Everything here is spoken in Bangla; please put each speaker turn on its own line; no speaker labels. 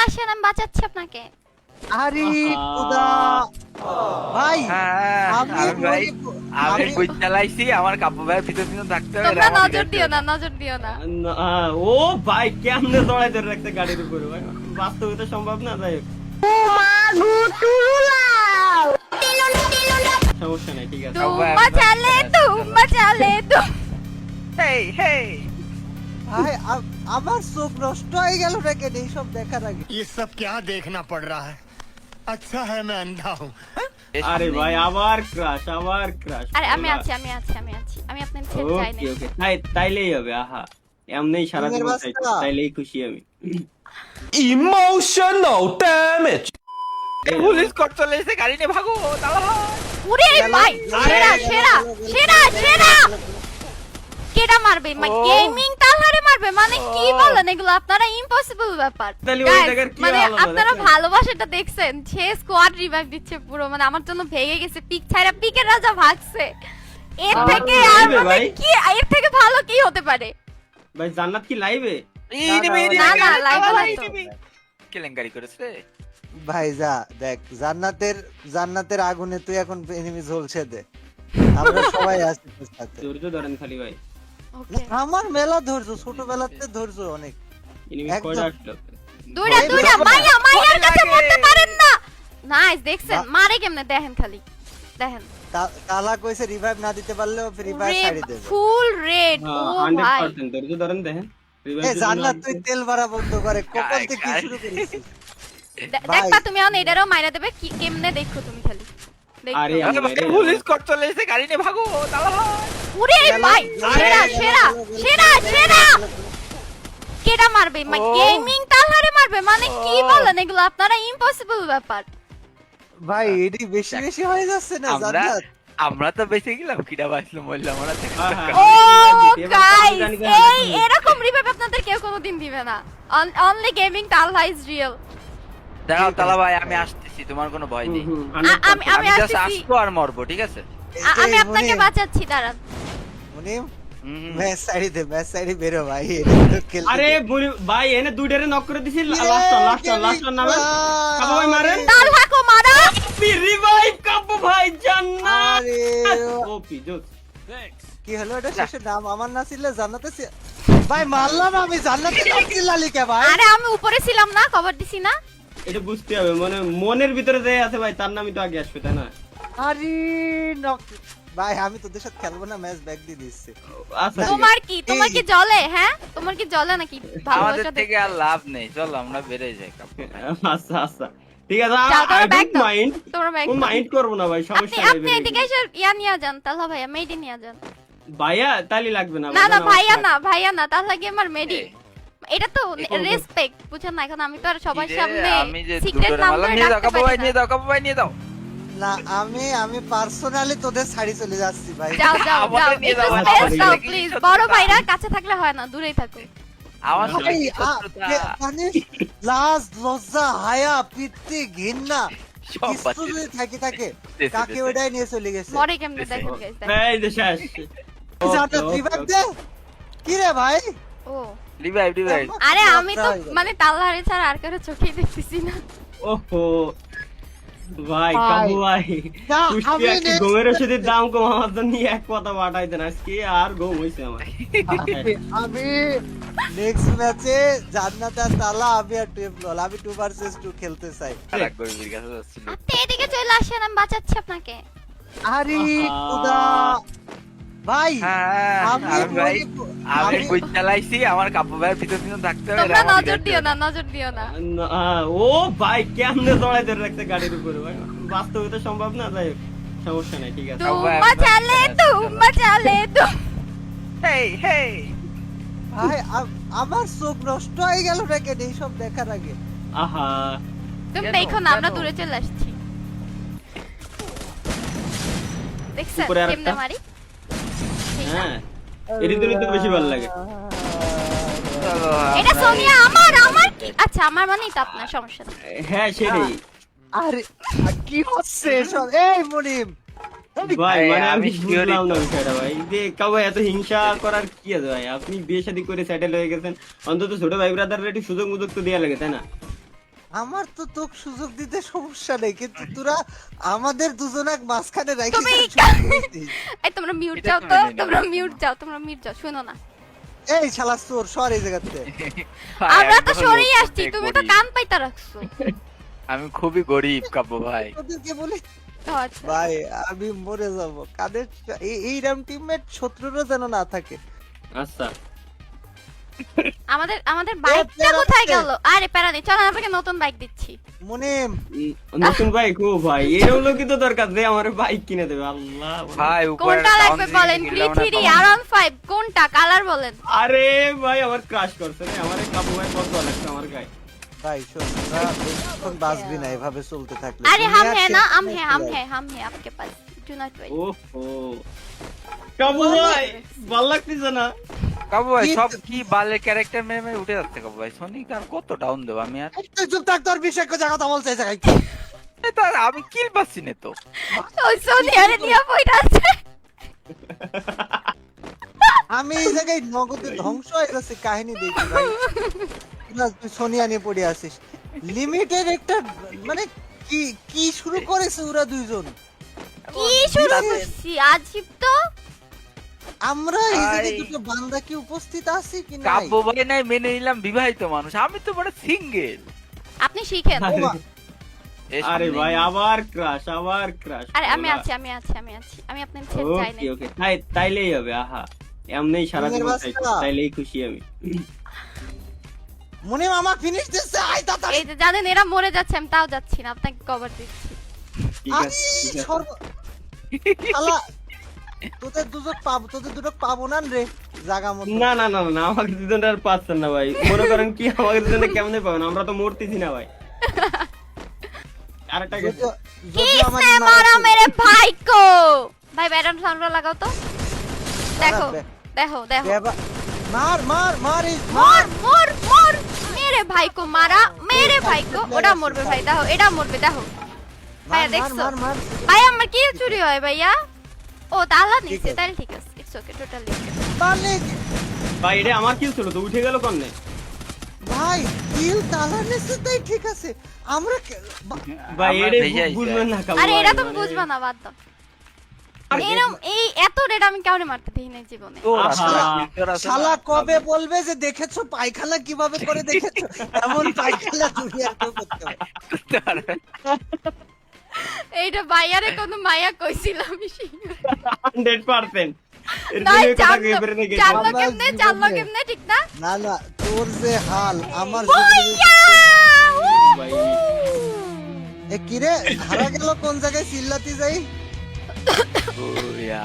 চলে আসেন, আমি বাঁচাচ্ছি আপনাকে।
আরে খুদা ভাই আমি
ভাই আমি
আমি
বুঝ চালাইছি আমার কাপড় ভাইয়ের ভিতর ভিতর থাকতে হবে
তোমরা নজর দিও না, নজর দিও না।
ও ভাই কেমনে দৌড়াই ধরে রাখতে গাড়ির উপরে ভাই, বাস্তবে তো সম্ভব না। যাই হোক সমস্যা নাই, ঠিক আছে।
তুম্বা চালে
হেই হেই
ভাই আমার চোখ নষ্ট হয়ে গেল নাকি এইসব দেখার আগে।
ये सब क्या देखना पड़ रहा है? अच्छा है मैं अंधा हूँ।
আরে ভাই আবার ক্রাশ, আবার ক্রাশ।
আরে আমি আছি, আমি আছি, আমি আছি, আমি আপনার ছেড়ে যাই না।
ওকে ওকে, তাইলেই হবে। আহা এমনিই সারা
তোমার
জীবন
বাচ্চা।
তাইলেই খুশি আমি।
Emotional damage.
পুলিশ কট চলে এসে গাড়ি নিয়ে ভাগো দাঁড়া।
ওরে ভাই সেরা সেরা সেরা সেরা কেডা মারবে গেমিং তালহারে মারবে মানে কি বলেন এগুলো আপনারা? ইম্পসিবল ব্যাপার।
তাহলে ওই
Guys,
জায়গার কি
মানে
হলো
আপনারা
দেখেন?
ভালোবাসাটা দেখছেন, সে স্কোয়াড রিভাইভ দিচ্ছে পুরো, মানে আমার জন্য ভেঙে গেছে। পিক ছাইরা পিকের রাজা ভাগছে। এর থেকে আর
লাইভে
মানে
ভাই?
কি, এর থেকে ভালো কি হতে পারে?
ভাই জান্নাত কি লাইভে?
না, না, live না তো।
কেলেঙ্কারি করেছে
ভাই যা দেখ, জান্নাতের আগুনে তুই এখন এনিমি জ্বলছে দে, আমরা সবাই আছি তোর সাথে।
ধৈর্য ধরেন খালি ভাই।
ওকে
আমার মেলা ধৈর্য, ছোটবেলাতে ধৈর্য অনেক।
এনিমি
একদম।
কয়টা আসলো?
দুইটা দুইটা মাইয়ার কাছে মরতে পারেন না। নাইস, দেখছেন মারে কেমনে দেখেন, খালি দেখেন।
তালা কইছে রিভাইভ না দিতে পারলেও রিভাইভ ছাড়ি দেবে।
ফুল রেড। ও ভাই
100% ধৈর্য ধরেন, দেখেন।
এ জান্নাত তুই তেল ভরা বন্ধ করে কখন থেকে কি শুরু করেছিস? ভাই।
দেখবা তুমি এখন এটারও মাইরা দেবে কি কেমনে, দেখো তুমি খালি দেখো।
আরে আমি মেরে
পুলিশ কট চলে এসে গাড়ি নিয়ে ভাগো দাঁড়া।
ওরে ভাই সেরা সেরা সেরা সেরা কেডা মারবে গেমিং তালহারে মারবে মানে কি বলেন এগুলো? আপনারা ইম্পসিবল ব্যাপার।
ভাই এডি বেশি বেশি হয়ে যাচ্ছে না
আমরা
জান্নাত?
আমরা তো বেঁচে গেলাম, কিডা বাঁচলো মরলাম আমরা।
ও গাইস, এই এরকম রিভাইভ আপনাদের কেউ কোনোদিন দিবে না। Only gaming Talha is real.
দাঁড়াও তালা ভাই আমি আসতেছি, তোমার কোনো ভয় নেই।
আমি
আমি জাস্ট
আসছি,
আসবো আর মরবো, ঠিক আছে?
আমি আপনাকে বাঁচাচ্ছি, দাঁড়ান।
মুনিম
হুম।
ম্যাচ সাইডে বেরো ভাই।
আরে ভাই এনে দুইটারে নক করে দিছি। লাস্ট নামে কাবু ভাই মারেন।
তালহা কো মারা।
রিভাইভ কাবু ভাই জান্নাত।
আরে
ওপি জোস।
কি হলো এটা? শেষের নাম আমার না ছিল জান্নাতে ভাই মারলাম আমি জান্নাতে নাম চিল্লালি কে ভাই?
আরে আমি উপরে ছিলাম না, কভার দিছি না।
এটা বুঝতে হবে, মানে মনের ভিতরে যে আছে ভাই তার নামই তো আগে আসবে, তাই না?
আরে ভাই আমি তোদের সাথে খেলবো না, ম্যাচ ব্যাক দিয়ে দিচ্ছি।
আচ্ছা
তোমার কি জ্বলে? হ্যাঁ তোমার কি জ্বলে নাকি?
আমাদের
ভালোবাসা
থেকে আর লাভ নেই, চল আমরা বেড়ে যাই।
আচ্ছা ঠিক আছে।
যাও, তোমরা
আই
back
ডোন্ট
দাও।
মাইন্ড,
তোমরা ব্যাগ
কোন মাইন্ড করব না ভাই, সমস্যা
আপনি
নাই।
এদিকে এসে ইয়া নিয়ে যান, তাহলে ভাইয়া মেডি নিয়ে যান।
ভাইয়া তালি লাগবে না।
না না
ভাইয়া
ভাইয়া না, তাহলে লাগে আমার মেডি। এটা তো
এখন-
রেসপেক্ট, বুঝছেন না? এখন আমি তো আর সবার
কি রে,
সামনে
আমি যে
সিক্রেট
দুটোরে
নাম
মারলাম,
ধরে
নিয়ে যাও
ডাকতে
কাপু ভাই,
পারি
নিয়ে
না।
যাও কাপু ভাই, নিয়ে যাও।
না আমি পার্সোনালি তোদের ছাড়ি চলে যাচ্ছি ভাই।
যাও যাও
আমাদের
যাও,
নিয়ে
একটু
যাও,
স্পেস
আমাদের
দাও
নিয়ে
প্লিজ।
যাও।
বড় ভাইরা কাছে থাকলে হয় না, দূরেই থাকো।
আমার সাথে
ভাই
কি শত্রুতা?
মানে লাজ লজ্জা হায়া পিত্তি ঘৃণা
সব
কিছু
বাদ
যদি থাকে
দেশে,
কাকে
দেশে।
ওটাই নিয়ে চলে গেছে।
মরে কেমনে দেখেন গাইস, দেখেন।
এই যে শেষ।
জান্নাত রিভাইভ দে। কি রে ভাই?
ও
রিভাইভ
আরে আমি তো মানে তালহারে ছাড়া আর কারো চোখেই দেখতেছি না।
ওহো ভাই কাবু ভাই,
না,
পুষ্টি
আমি
একটি
next-
গমের ওষুধের দাম কম আমার জন্য এক কথা পাঠাই দেন, আজকে আর গম হইছে আমার।
আমি নেক্সট ম্যাচে জান্নাত আর তালা, আমি আর টেবলল, আমি 2 ভার্সেস 2 খেলতে চাই।
রাগ করে বীর কাছে যাচ্ছিল।
আপনি এদিকে চলে আসেন, আমি বাঁচাচ্ছি আপনাকে।
আরে
আহা।
খুদা ভাই
হ্যাঁ,
আমি
আমি ভাই আমি বুঝ চালাইছি আমার কাপড় ভাইয়ের ভিতর ভিতর থাকতে হবে।
তোমরা নজর দিও না, নজর দিও না।
ও ভাই কেমনে দৌড়াই ধরে রাখতে গাড়ির উপরে ভাই, বাস্তবে তো সম্ভব না। যাই হোক সমস্যা নাই, ঠিক আছে।
তুম্বা চালে
হেই হেই
ভাই আমার চোখ নষ্ট হয়ে গেল নাকি এইসব দেখার আগে?
আহা
তুমি
কেন?
দেখো না, আমরা
কেন?
দূরে চলে আসছি। দেখছেন
উপরে আরেকটা?
কেমনে মারি? ঠিক না?
হ্যাঁ এর জন্য তো বেশি ভালো লাগে।
চলো
এটা
আমরা
সোনিয়া আমার কি? আচ্ছা আমার মানেই তো আপনার, সমস্যা নেই।
হ্যাঁ সেটাই
আরে কি হচ্ছে সব? এই মুনিম
ভাই, মানে
আমি
আমি
sure
বুঝলাম না
তো।
বিষয়টা ভাই, যে কাউ এত হিংসা করার কি আছে ভাই? আপনি বিয়ে শাদী করে সেটেল হয়ে গেছেন, অন্তত ছোট ভাই ব্রাদারের একটু সুযোগ মুযোগ তো দেয়া লাগে, তাই না?
আমার তো তোকে সুযোগ দিতে সমস্যা নেই, কিন্তু তোরা আমাদের দুজনাক মাঝখানে রাখি
তুমি- এই তোমরা মিউট
এটা
যাও
তো
তো,
মেনে নাও।
তোমরা মিউট যাও, তোমরা মিউট যাও, শুনো না।
এই শালা চোর, সর এই জায়গাতে।
ভাই,
আমরা
আমি
তো
কোনো
সরেই
লোক
আসছি,
নই,
তুমি তো
গরিব।
কান পাইতা রাখছো।
আমি খুবই গরিব কাব্য ভাই।
তোদেরকে বলি
ও আচ্ছা।
ভাই আমি মরে যাব, কাদের এইরকম টিমমেট শত্রুরও যেন না থাকে।
আচ্ছা
আমাদের আমাদের বাইকটা
প্যারা
কোথায়
আছে।
গেল? আরে প্যারা নেই, চল আপনাকে নতুন বাইক দিচ্ছি।
মুনিম
নতুন বাইক, ও ভাই এরকম লোকই তো দরকার যে আমার বাইক কিনে দেবে। আল্লাহ
ভাই উপরে
কোনটা
down
লাগবে
দিকে
বলেন?
গেলাম না,
V3
পাবো না।
R15 কোনটা কালার বলেন?
আরে ভাই আমার ক্রাশ করছে রে, আমার কাবু ভাই কত ভালো লাগছে আমার গায়ে।
ভাই শোন, তোরা বেশিক্ষণ বাঁচবি না এভাবে চলতে থাকলে।
अरे
দুনিয়ার
हम है ना,
শেষ
हम
সময়
है
চলে
हम
আসবে।
है हम है आपके पास, डू नॉट वरी।
ওহো কাবু ভাই ভালো লাগতেছে না।
কাব্য ভাই
কি-
সব কি বালের ক্যারেক্টার মেরে মেরে উঠে যাচ্ছে কাব্য ভাই। সনিক আর কত ডাউন দেবো আমি আর?
তুই চুপ থাক, তোর বিষয় কথা বলছে এই জায়গায়।
এই তো আর আমি কিল পাচ্ছি না তো।
ओ सोनी अरे दिया পয়টা আছে।
আমি এই জায়গায় নগদে ধ্বংস হয়ে যাচ্ছে কাহিনী দেখি ভাই। না তুই সোনিয়া নিয়ে পড়ে আসিস। লিমিটেড একটা মানে কি কি শুরু করেছে ওরা দুইজন।
কি শুরু করছি আজীব তো।
আমরা এই জায়গায়
ভাই।
দুটো বান্দা কি উপস্থিত আছি কি নাই?
কাব্য ভাই নাই মেনে নিলাম বিবাহিত মানুষ, আমি তো বড় সিঙ্গেল।
আপনি শিখেন।
আরে ভাই আবার ক্রাশ, আবার ক্রাশ।
আরে আমি আছি আমি আছি আমি আছি, আমি আপনার ছেড়ে যাই না।
ওকে ওকে তাইলেই হবে। আহা এমনিই সারা
মনের
জীবন
বাচ্চা।
চাইছি, তাইলেই খুশি আমি।
মনে মামা ফিনিশ দিচ্ছে, আয় দাদা।
এই যে জানেন এরা মরে যাচ্ছে, আমি তাও যাচ্ছি না, আপনাকে কভার দিচ্ছি।
ঠিক আছে ঠিক আছে।
শালা তোদের দুটো পাবো না রে জায়গা মতো।
না না না না আমাকে দুজনটা আর পাচ্ছেন না ভাই। মনে করেন কি আমাকে দুজনে কেমনে পাবেন? আমরা তো মরতেছি না ভাই। আরেকটা গেছে।
যদিও আমার
किसने मारा मेरे भाई को? भाई बैटन साउंड लगाओ तो। देखो देखो देखो
মার মার মার এই
मोर मोर मोर मेरे भाई को मारा, मेरे भाई को। ওটা মরবে ভাই, দেখো এটা মরবে, দেখো ভাইয়া দেখছো
মার মার
ভাই আমার কি চুরি হয় ভাইয়া? ও তালা নিচে, তাহলে ঠিক আছে, ইটস ওকে, টোটালি
মালিক
ভাই এটা আমার কি ছিল তো উঠে গেল কোনে?
ভাই কিল তালা নিচে তাই ঠিক আছে। আমরা
ভাই
আমরা
এটা
ভেজে আইছি
বুঝবেন না কাবু
আরে
ভাই,
এটা তুমি
মানে-
বুঝবা না, বাদ দাও।
আরে
এরম এই এত রেট আমি কাউরে মারতে দেখি নাই জীবনে।
তোর
আহা।
আসলে filter আছে না?
শালা কবে বলবে যে দেখেছো পায়খানা কিভাবে করে দেখেছো? এমন পায়খানা দুনিয়ার কেউ করতে পারে।
করতে পারবে।
এইটা বাইয়ারে কোনো মায়া কইছিলাম
100% এর
নাই
জন্য কথা
জানলো
এবারে নাকি
জানলো
আমার
কেমনে, জানলো
জীবনে-
কেমনে, ঠিক না?
না না তোর যে হাল আমার
ভাইয়া!
ভাই
এ কিরে ধারা গেল কোন জায়গায় চিল্লাতে যাই?
ওয়া।